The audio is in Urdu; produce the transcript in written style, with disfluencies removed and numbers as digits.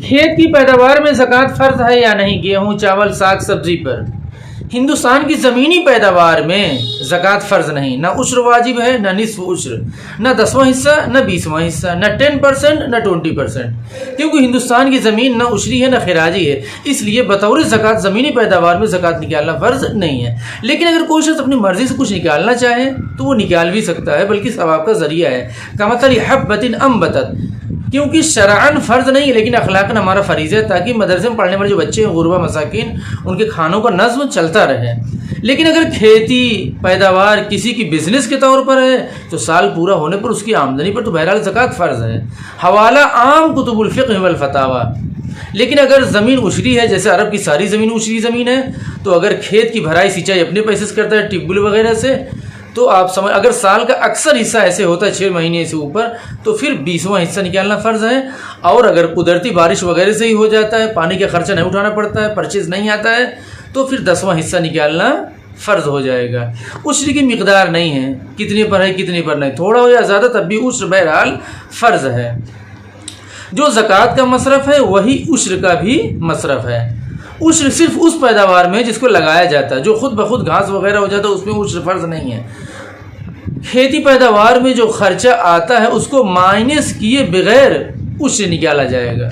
کھیت کی پیداوار میں زکوٰۃ فرض ہے یا نہیں؟ گیہوں، چاول، ساگ سبزی پر ہندوستان کی زمینی پیداوار میں زکوٰۃ فرض نہیں، نہ عشر واجب ہے، نہ نصف عشر، نہ 10واں حصہ، نہ 20واں حصہ، نہ 10%، نہ 20%، کیونکہ ہندوستان کی زمین نہ عشری ہے نہ خراجی ہے، اس لیے بطور زکوٰۃ زمینی پیداوار میں زکوٰۃ نکالنا فرض نہیں ہے۔ لیکن اگر کوئی شخص اپنی مرضی سے کچھ نکالنا چاہے تو وہ نکال بھی سکتا ہے، بلکہ ثواب کا ذریعہ ہے۔ کمثل حبۃ انبتت، کیونکہ شرعاً فرض نہیں ہے لیکن اخلاقاً ہمارا فریضہ ہے، تاکہ مدرسے میں پڑھنے والے جو بچے ہیں، غربا مساکین، ان کے کھانوں کا نظم چلتا رہے۔ لیکن اگر کھیتی پیداوار کسی کی بزنس کے طور پر ہے تو سال پورا ہونے پر اس کی آمدنی پر تو بہرحال زکوٰۃ فرض ہے۔ حوالہ عام کتب الفقہ والفتاوی۔ لیکن اگر زمین عشری ہے، جیسے عرب کی ساری زمین عشری زمین ہے، تو اگر کھیت کی بھرائی سینچائی اپنے پیسے سے کرتا ہے، ٹیوب ویل وغیرہ سے، تو آپ سمجھ، اگر سال کا اکثر حصہ ایسے ہوتا ہے 6 مہینے سے اوپر، تو پھر 20واں حصہ نکالنا فرض ہے۔ اور اگر قدرتی بارش وغیرہ سے ہی ہو جاتا ہے، پانی کا خرچہ نہیں اٹھانا پڑتا ہے، پرچیز نہیں آتا ہے، تو پھر 10واں حصہ نکالنا فرض ہو جائے گا۔ عشر کی مقدار نہیں ہے، کتنے پر ہے کتنے پر نہیں، تھوڑا ہو یا زیادہ تب بھی عشر بہرحال فرض ہے۔ جو زکوٰۃ کا مصرف ہے وہی عشر کا بھی مصرف ہے۔ عشر صرف اس پیداوار میں جس کو لگایا جاتا ہے، جو خود بخود گھاس وغیرہ ہو جاتا ہے، اس میں عشر فرض نہیں ہے۔ کھیتی پیداوار میں جو خرچہ آتا ہے اس کو مائنس کیے بغیر عشر نکالا جائے گا۔